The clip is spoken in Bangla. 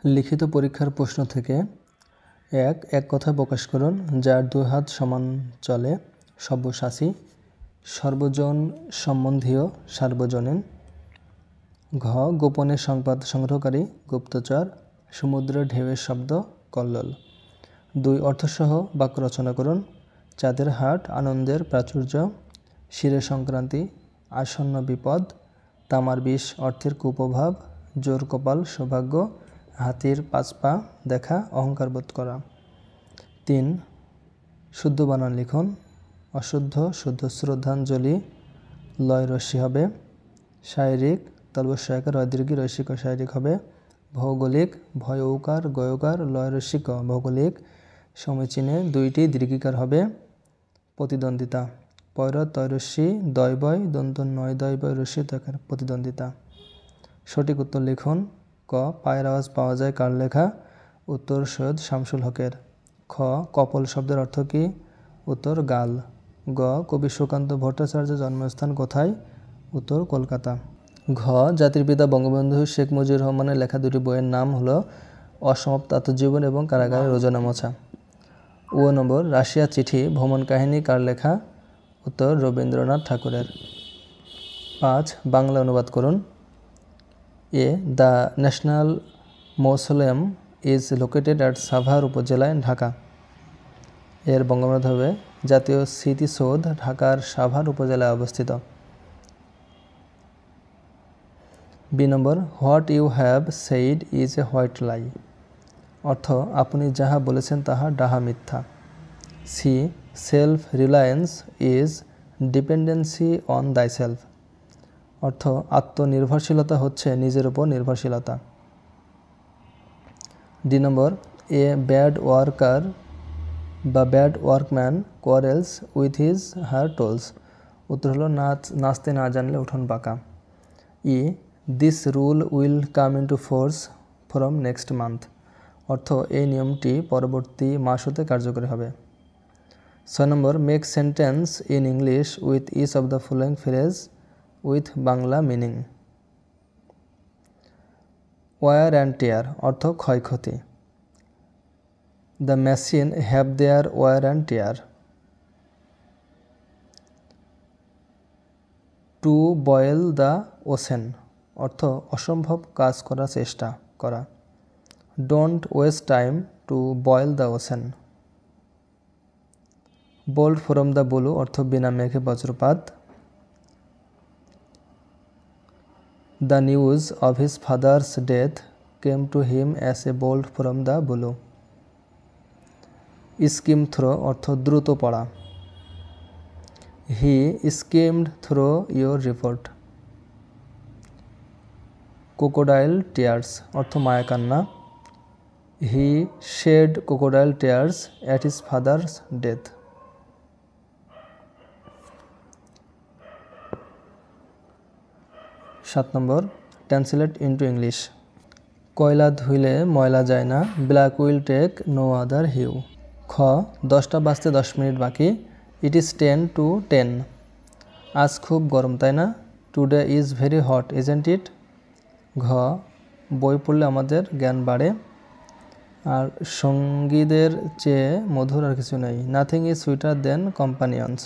লিখিত পরীক্ষার প্রশ্ন থেকে এক কথায় প্রকাশ করুন। যার দুই হাত সমান চলে সব্যসাচী। সর্বজন সম্বন্ধীয় সার্বজনীন। ঘ গোপনে সংবাদ সংগ্রহকারী গুপ্তচর। সমুদ্রের ঢেউয়ের শব্দ কল্লোল। 2 অর্থসহ বাক্য রচনা করুন। চাঁদের হাট আনন্দের প্রাচুর্য। শিরে সংক্রান্তি আসন্ন বিপদ। তামার বিষ অর্থের কুপ্রভাব। জোর কপাল সৌভাগ্য। হাতির 5 পা দেখা অহংকার বোধ করা। 3 শুদ্ধ বানান লিখুন। অশুদ্ধ শুদ্ধ শ্রদ্ধাঞ্জলি লয় রস্যি হবে। শারীরিক তলবস্যায়কা রয় দীর্ঘি রস্যিক শারীরিক হবে। ভৌগোলিক ভয় ঔকার গয়কার লয় রস্যিক ভৌগোলিক। সমীচীনে 2টি দীর্ঘিকার হবে। প্রতিদ্বন্দ্বিতা পয়র তৈরস্যি দয়বয় দন্ত নয় দয়বয় রস্যি তয়কার প্রতিদ্বন্দ্বিতা। সঠিক উত্তর লিখুন। ক পায়ের আওয়াজ পাওয়া যায় কার লেখা? উত্তর সৈয়দ শামসুল হকের। খ কপল শব্দের অর্থ কী? উত্তর গাল। গ কবি সুকান্ত ভট্টাচার্যের জন্মস্থান কোথায়? উত্তর কলকাতা। ঘ জাতির পিতা বঙ্গবন্ধু শেখ মুজিবুর রহমানের লেখা 2টি বইয়ের নাম হলো অসমাপ্ত আত্মজীবন এবং কারাগারে রোজানা মোছা। ও নম্বর রাশিয়া চিঠি ভ্রমণ কাহিনী কার লেখা? উত্তর রবীন্দ্রনাথ ঠাকুরের। 5 বাংলা অনুবাদ করুন। A the national mausoleum is located at Savar উপজেলায় ঢাকা। এর বঙ্গানুবাদ হবে জাতীয় স্মৃতিসৌধ ঢাকার সাভার উপজেলায় অবস্থিত। B number what you have said is a white lie. অর্থ আপনি যাহা বলেছেন তাহা ডাহা মিথ্যা। C self reliance is dependency on thyself. অর্থ আত্মনির্ভরশীলতা হচ্ছে নিজের উপর নির্ভরশীলতা। D number a bad worker বা bad workman quarrels with his her tools. উত্তর হলো নাচতে না জানলে উঠোন বাঁকা। E this rule will come into force from next month. অর্থ এই নিয়মটি পরবর্তী মাস হতে কার্যকরী হবে। 6 number make sentence in English with each of the following phrase with Bangla meaning. Wear and tear অর্থ ক্ষয়ক্ষতি। The machine have their wear and tear. To boil the ocean অর্থ অসম্ভব কাজ করার চেষ্টা করা। Don't waste time to boil the ocean. Bolt from the blue অর্থ বিনা মেঘে বজ্রপাত। The news of his father's death came to him as a bolt from the blue. Scheme throw অর্থ দ্রুত পড়া। He skimmed through your report. Crocodile tears অর্থ মায়া কান্না। He shed crocodile tears at his father's death. 7 number translate into English. কয়লা ধুইলে ময়লা যায় না। Black will take no other hue. খ 10টা বাজতে 10 মিনিট বাকি। It is 10 to 10। আজ খুব গরম তাই না? Today is very hot isn't it. ঘ বই পড়লে আমাদের জ্ঞান বাড়ে। আর সঙ্গীদের চেয়ে মধুর আর কিছু নেই। Nothing is sweater then companions.